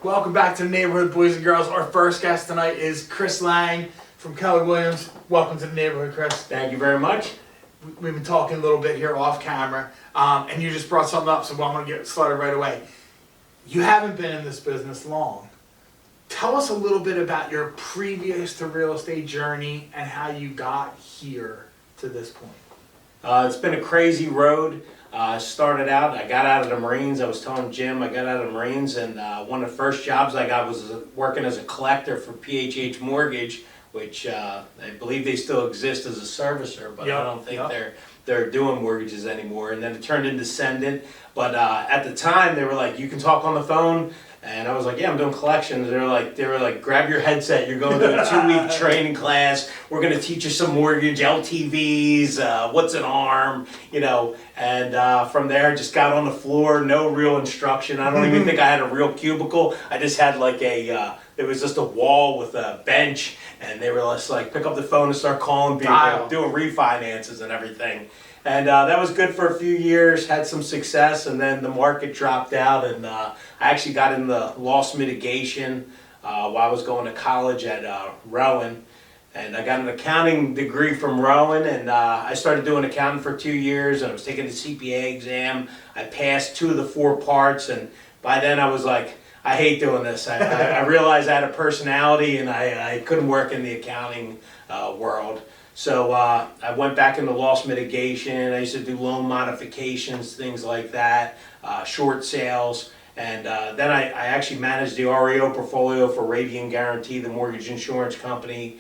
Welcome back to the neighborhood, boys and girls. Our first guest tonight is Chris Lang from Keller Williams. Welcome to the neighborhood, Chris. Thank you very much. We've been talking a little bit here off camera, and you just brought something up, so I'm going to get started right away. You haven't been in this business long. Tell us a little bit about your previous to real estate journey and how you got here to this point. It's been a crazy road. I started out, I got out of the Marines. I was telling Jim, I got out of the Marines, and one of the first jobs I got was working as a collector for PHH Mortgage, which I believe they still exist as a servicer, but I don't think they're doing mortgages anymore. And then it turned into Sendent. But at the time, they were like, you can talk on the phone. And I was like, yeah, I'm doing collections. They were like, grab your headset. You're going to a 2-week training class. We're going to teach you some mortgage LTVs, what's an ARM, you know. And from there, just got on the floor, no real instruction. I don't even think I had a real cubicle. I just had like it was just a wall with a bench. And they were just like, pick up the phone and start calling people, doing refinances and everything. And that was good for a few years, had some success, and then the market dropped out, and I actually got in the loss mitigation while I was going to college at Rowan. And I got an accounting degree from Rowan, and I started doing accounting for 2 years, and I was taking the CPA exam. I passed 2 of the 4 parts, and by then I was like, I hate doing this. I realized I had a personality, and I couldn't work in the accounting world. So I went back into loss mitigation. I used to do loan modifications, things like that, short sales. And then I actually managed the REO portfolio for Radian Guarantee, the mortgage insurance company.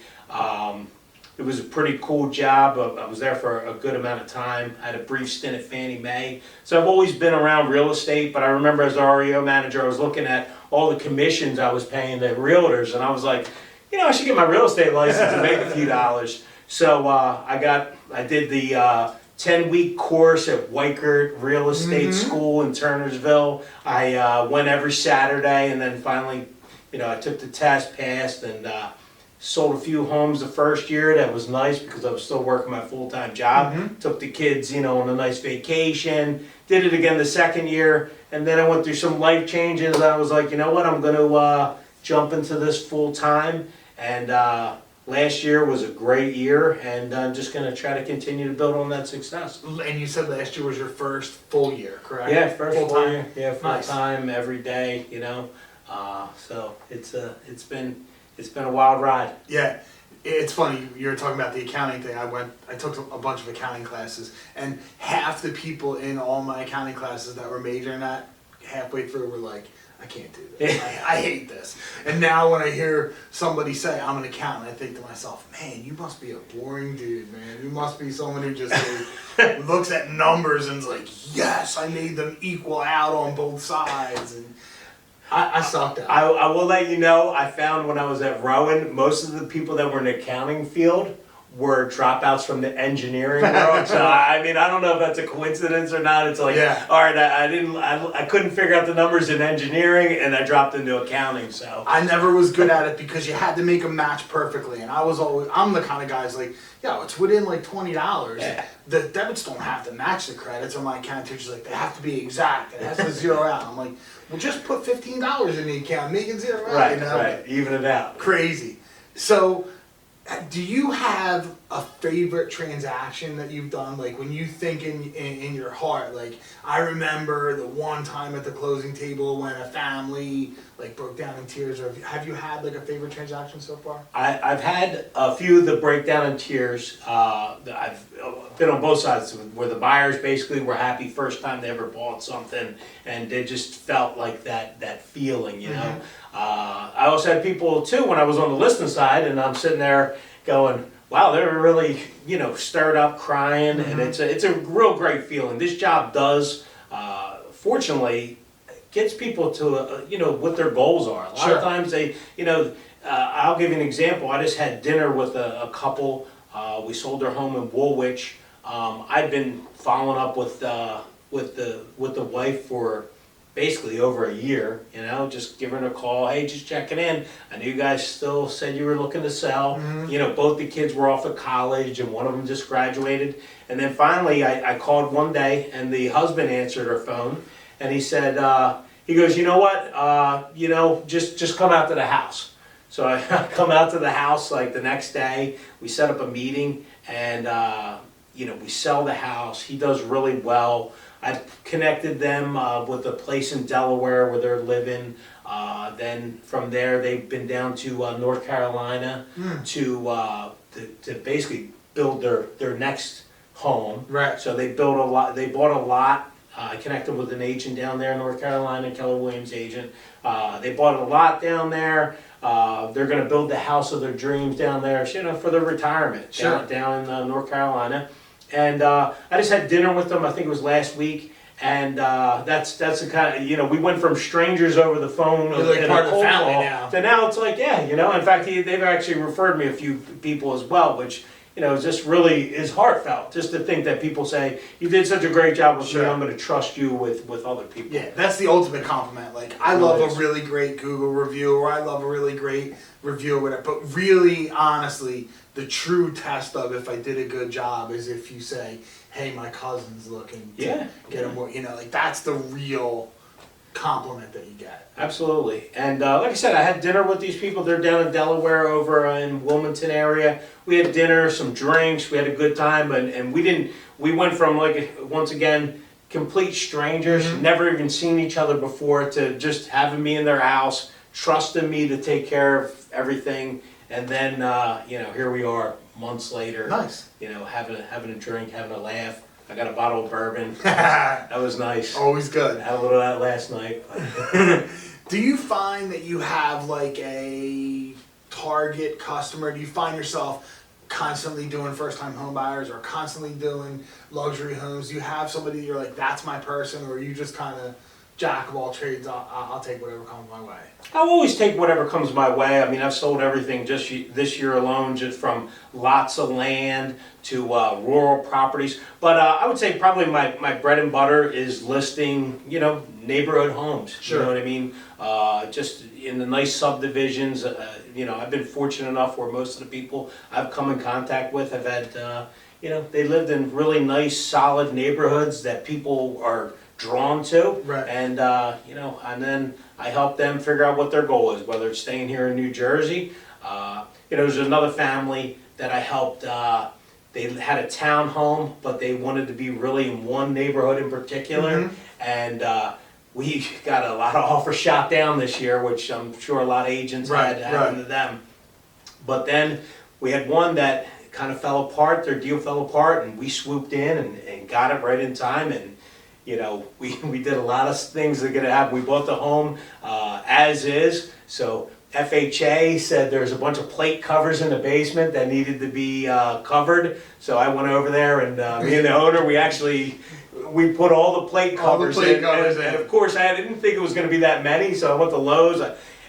It was a pretty cool job. I was there for a good amount of time. I had a brief stint at Fannie Mae. So I've always been around real estate, but I remember as an REO manager, I was looking at all the commissions I was paying the realtors, and I was like, you know, I should get my real estate license and make a few dollars. So I did the 10-week course at Weichert Real Estate School in Turnersville. I went every Saturday, and then finally, you know, I took the test, passed, and sold a few homes the first year. That was nice because I was still working my full-time job. Took the kids, you know, on a nice vacation. Did it again the second year, and then I went through some life changes. I was like, you know what, I'm going to jump into this full-time, and last year was a great year, and I'm just going to try to continue to build on that success. And you said last year was your first full year, correct? Yeah, first full year. Yeah, full time, nice. every day, you know. So it's been a wild ride. Yeah, it's funny. You were talking about the accounting thing. I took a bunch of accounting classes, and half the people in all my accounting classes that were majoring that halfway through were like, I can't do this. I hate this. And now when I hear somebody say, I'm an accountant, I think to myself, man, you must be a boring dude, man. You must be someone who just looks at numbers and is like, yes, I made them equal out on both sides. And I sucked at it. I will let you know, I found when I was at Rowan, most of the people that were in the accounting field were dropouts from the engineering world. So I mean, I don't know if that's a coincidence or not. It's like, all right, I couldn't figure out the numbers in engineering, and I dropped into accounting. So I never was good at it because you had to make them match perfectly, and I'm the kind of guy who's like, yo, it's within like $20. Yeah. The debits don't have to match the credits. And my account teacher's like, they have to be exact. It has to zero out. I'm like, well, just put $15 in the account, make it zero out. Right, you know? right, even it out. Crazy. So, do you have a favorite transaction that you've done? Like when you think in your heart, like I remember the one time at the closing table when a family like broke down in tears. Or have you had like a favorite transaction so far? I've had a few that break down in tears. I've been on both sides where the buyers basically were happy first time they ever bought something, and they just felt like that feeling, you know. I also had people too when I was on the listing side, and I'm sitting there going, wow, they were really, you know, stirred up, crying, and it's a real great feeling. This job does, fortunately, gets people to, you know, what their goals are. A lot of times they, you know, I'll give you an example. I just had dinner with a couple. We sold their home in Woolwich. I've been following up with the wife for basically over a year, you know, just giving her a call, hey, just checking in. I knew you guys still said you were looking to sell. You know, both the kids were off of college and one of them just graduated. And then finally I called one day and the husband answered her phone and he said, he goes, you know what, just come out to the house. So I come out to the house like the next day, we set up a meeting, and we sell the house. He does really well. I've connected them with a place in Delaware where they're living. Then from there, they've been down to North Carolina to basically build their next home. Right. So they built a lot. They bought a lot. I connected with an agent down there in North Carolina, Keller Williams agent. They bought a lot down there. They're going to build the house of their dreams down there, for their retirement. Sure. Down in North Carolina. And I just had dinner with them. I think it was last week. And that's the kind of, we went from strangers over the phone You're like in part a of the cold family call now. to now it's like, in fact, they've actually referred me a few people as well, which, just really is heartfelt, just to think that people say, you did such a great job with me, I'm going to trust you with other people. Yeah, that's the ultimate compliment. Like, I love a really great Google review, or I love a really great review or whatever. But really, honestly, the true test of if I did a good job is if you say, hey, my cousin's looking to get a more, like that's the real compliment that you get. Absolutely. And like I said, I had dinner with these people. They're down in Delaware over in Wilmington area. We had dinner, some drinks, we had a good time, and we went from, like, once again, complete strangers, never even seen each other before, to just having me in their house, trusting me to take care of everything. And then, here we are months later. Nice. Having a drink, having a laugh. I got a bottle of bourbon. That was nice. Always good. I had a little of that last night. Do you find that you have like a target customer? Do you find yourself constantly doing first-time home buyers or constantly doing luxury homes? Do you have somebody you're like, that's my person, or are you just kind of jack of all trades, I'll take whatever comes my way? I'll always take whatever comes my way. I mean, I've sold everything just this year alone, just from lots of land to rural properties. But I would say probably my bread and butter is listing, neighborhood homes. Sure. You know what I mean? Just in the nice subdivisions. I've been fortunate enough where most of the people I've come in contact with have had, they lived in really nice, solid neighborhoods that people are drawn to. Right. And, and then I help them figure out what their goal is, whether it's staying here in New Jersey. There's another family that I helped, they had a townhome, but they wanted to be really in one neighborhood in particular. And we got a lot of offers shot down this year, which I'm sure a lot of agents had happened to them. But then we had one that kind of fell apart, their deal fell apart, and we swooped in and got it right in time. And we did a lot of things that are gonna happen. We bought the home as is. So FHA said there's a bunch of plate covers in the basement that needed to be covered. So I went over there, and me and the owner, we put all the plate covers in. And of course, I didn't think it was gonna be that many, so I went to Lowe's.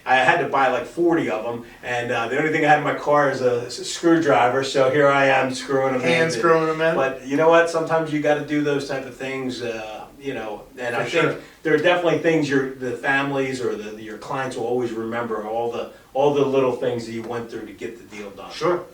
I had to buy like 40 of them, and the only thing I had in my car is a screwdriver, so here I am screwing them in. Hand screwing them in. But you know what? Sometimes you got to do those type of things, and I think there are definitely things the families or your clients will always remember, all the little things that you went through to get the deal done. Sure.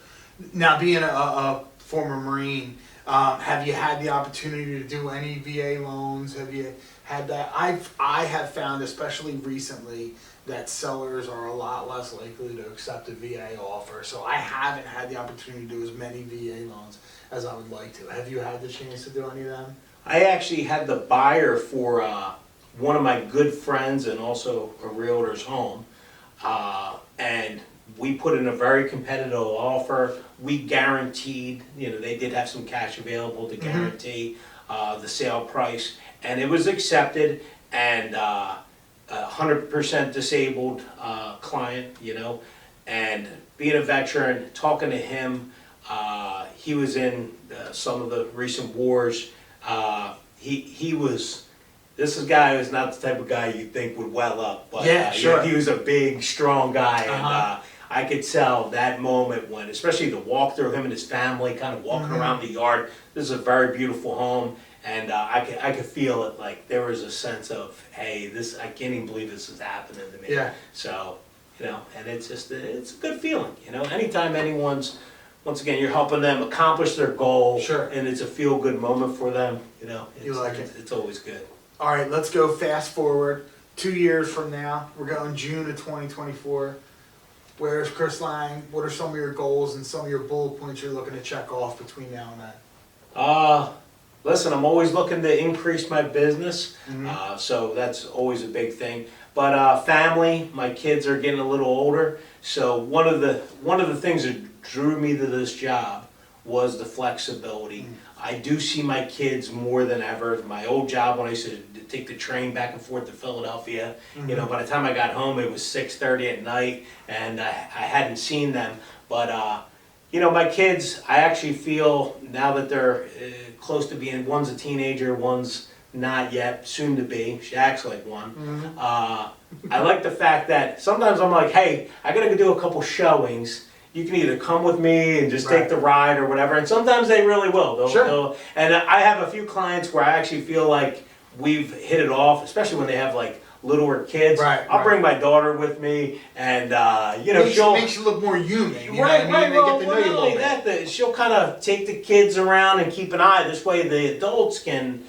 Now, being a former Marine, have you had the opportunity to do any VA loans? Have you had that? I have found, especially recently, that sellers are a lot less likely to accept a VA offer. So I haven't had the opportunity to do as many VA loans as I would like to. Have you had the chance to do any of them? I actually had the buyer for one of my good friends and also a realtor's home, and we put in a very competitive offer. We guaranteed, they did have some cash available to guarantee the sale price, and it was accepted. And 100% disabled client, and being a veteran, talking to him, he was in some of the recent wars. This is a guy who's not the type of guy you think would well up, but he was a big, strong guy, and I could tell that moment when, especially the walk through, him and his family kind of walking around the yard. This is a very beautiful home. And I could feel it, like there was a sense of, hey, I can't even believe this is happening to me. Yeah. So, and it's a good feeling, anytime anyone's, once again, you're helping them accomplish their goal. Sure. And it's a feel-good moment for them, You like it. It's always good. All right, let's go fast forward 2 years from now, we're going June of 2024. Where's Chris Lang? What are some of your goals and some of your bullet points you're looking to check off between now and then? Listen, I'm always looking to increase my business, Mm-hmm. so that's always a big thing. But family, my kids are getting a little older, so one of the things that drew me to this job was the flexibility. I do see my kids more than ever. My old job, when I used to take the train back and forth to Philadelphia, you know, by the time I got home, it was 6:30 at night, and I hadn't seen them. But you know, my kids, I actually feel now that they're close to being, one's a teenager, one's not yet, soon to be. She acts like one. I like the fact that sometimes I'm like, hey, I gotta go do a couple showings. You can either come with me and just take the ride or whatever, and sometimes they really will. And I have a few clients where I actually feel like we've hit it off, especially when they have like littler kids. I'll bring my daughter with me, and you know, makes you look more human. You know right, what I mean? They well, get to know you a not little only bit. that, she'll kind of take the kids around and keep an eye. This way, the adults can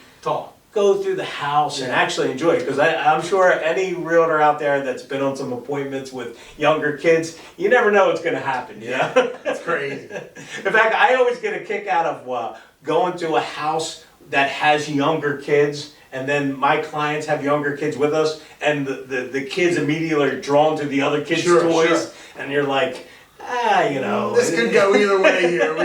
go through the house and actually enjoy it. Because I'm sure any realtor out there that's been on some appointments with younger kids, you never know what's going to happen. You know? It's crazy. In fact, I always get a kick out of going to a house that has younger kids, and then my clients have younger kids with us, and the kids immediately are drawn to the other kids' toys, and you're like, you know. This could go either way here.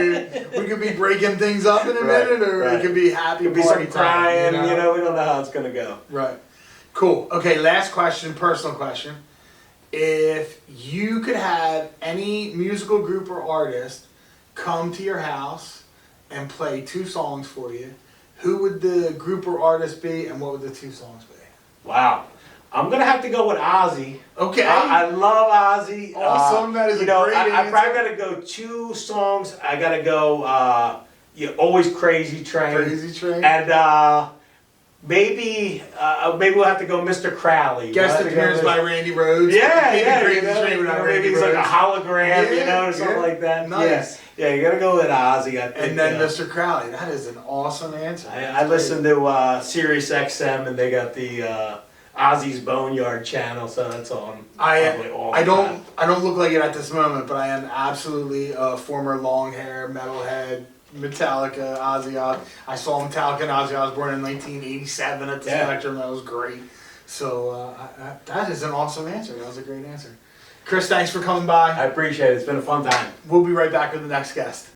We could be breaking things up in a minute, or it could be happy Could be party some crying, time. you know, we don't know how it's going to go. Right. Cool. Okay, last question, personal question. If you could have any musical group or artist come to your house and play 2 songs for you, who would the group or artist be, and what would the 2 songs be? Wow. I'm going to have to go with Ozzy. Okay. I love Ozzy. Awesome. That is you know, a great I answer. probably got to go 2 songs. I got to go Always Crazy Train. Crazy Train. And maybe we'll have to go Mr. Crowley. Guest appearance by Randy Rhoads. Yeah, Crazy you know, Train without maybe Randy he's like a Rhoads. hologram, you know, or something like that. Nice. Yeah, you got to go with Ozzy. I think, And then Mr. Crowley. That is an awesome answer. I listened to Sirius XM, and they got the Ozzy's Boneyard channel, so that's on. I don't look like it at this moment, but I am absolutely a former long hair metalhead. Metallica, Ozzy. I saw Metallica and Ozzy Osbourne in 1987 at the Spectrum. That was great. So that is an awesome answer. That was a great answer. Chris, thanks for coming by. I appreciate it. It's been a fun time. We'll be right back with the next guest.